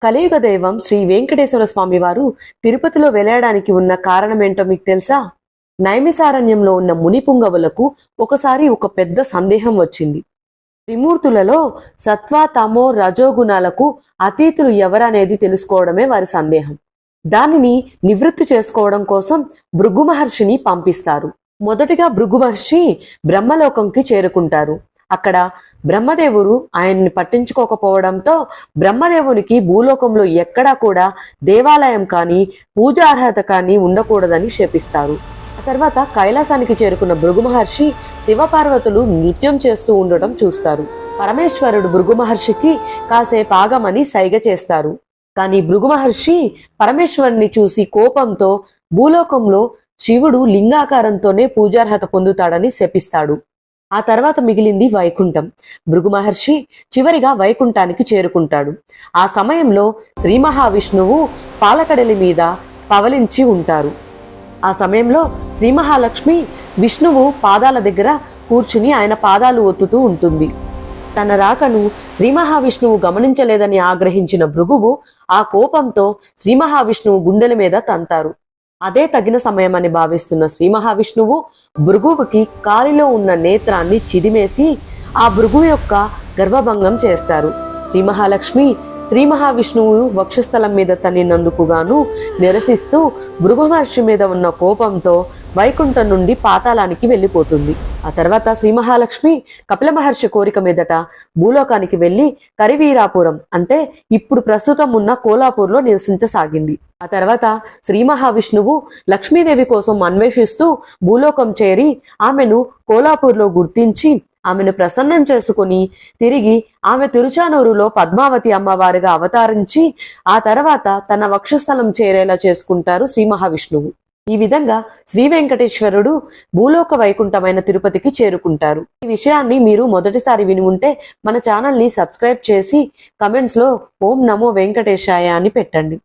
కలియుగ దైవం శ్రీ వెంకటేశ్వర స్వామి వారు తిరుపతిలో వెలయడానికి ఉన్న కారణమేంటో మీకు తెలుసా? నైమిసారణ్యంలో ఉన్న మునిపుంగవులకు ఒకసారి ఒక పెద్ద సందేహం వచ్చింది. త్రిమూర్తులలో సత్వ తమో రజోగుణాలకు అతీతులు ఎవరనేది తెలుసుకోవడమే వారి సందేహం. దానిని నివృత్తి చేసుకోవడం కోసం భృగు మహర్షిని పంపిస్తారు. మొదటిగా భృగు మహర్షి బ్రహ్మలోకంకి చేరుకుంటారు. అక్కడ బ్రహ్మదేవుడు ఆయన్ని పట్టించుకోకపోవడంతో బ్రహ్మదేవునికి భూలోకంలో ఎక్కడా కూడా దేవాలయం కానీ పూజార్హత కానీ ఉండకూడదని శపిస్తారు. ఆ తర్వాత కైలాసానికి చేరుకున్న భృగు మహర్షి శివపార్వతులు నృత్యం చేస్తూ ఉండటం చూస్తారు. పరమేశ్వరుడు భృగు మహర్షికి కాసేపు ఆగమని సైగ చేస్తారు. కానీ భృగు మహర్షి పరమేశ్వరుని చూసి కోపంతో భూలోకంలో శివుడు లింగాకారంతోనే పూజార్హత పొందుతాడని శపిస్తాడు. ఆ తర్వాత మిగిలింది వైకుంఠం. భృగు మహర్షి చివరిగా వైకుంఠానికి చేరుకుంటాడు. ఆ సమయంలో శ్రీ మహావిష్ణువు పాలకడలి మీద పవలించి ఉంటారు. ఆ సమయంలో శ్రీ మహాలక్ష్మి విష్ణువు పాదాల దగ్గర కూర్చుని ఆయన పాదాలు ఒత్తుతూ ఉంటుంది. తన రాకను శ్రీ మహావిష్ణువు గమనించలేదని ఆగ్రహించిన భృగువు ఆ కోపంతో శ్రీ మహావిష్ణువు గుండెల మీద తంతారు. అదే తగిన సమయమని భావిస్తున్న శ్రీ మహావిష్ణువు భృగువుకి కాలిలో ఉన్న నేత్రాన్ని చిదిమేసి ఆ భృగువు యొక్క గర్వభంగం చేస్తారు. శ్రీ మహాలక్ష్మి శ్రీ మహావిష్ణువు వక్షస్థలం మీద తన్నినందుకు గాను నిరసిస్తూ భృగు మహర్షి మీద ఉన్న కోపంతో వైకుంఠం నుండి పాతాళానికి వెళ్ళిపోతుంది. ఆ తర్వాత శ్రీ మహాలక్ష్మి కపిల మహర్షి కోరిక మీదట భూలోకానికి వెళ్లి కరివీరాపురం అంటే ఇప్పుడు ప్రస్తుతం ఉన్న కోలాపూర్లో నివసించసాగింది. ఆ తర్వాత శ్రీ మహావిష్ణువు లక్ష్మీదేవి కోసం అన్వేషిస్తూ భూలోకం చేరి ఆమెను కోలాపూర్లో గుర్తించి ఆమెను ప్రసన్నం చేసుకుని తిరిగి ఆమె తిరుచానూరులో పద్మావతి అమ్మవారిగా అవతరించి ఆ తర్వాత తన వక్షస్థలం చేరేలా చేసుకుంటారు శ్రీ మహావిష్ణువు. ఈ విధంగా శ్రీ వెంకటేశ్వరుడు భూలోక వైకుంఠమైన తిరుపతికి చేరుకుంటారు. ఈ విషయాన్ని మీరు మొదటిసారి విని ఉంటే మన ఛానల్ని సబ్స్క్రైబ్ చేసి కమెంట్స్లో ఓం నమో వెంకటేశాయ అని పెట్టండి.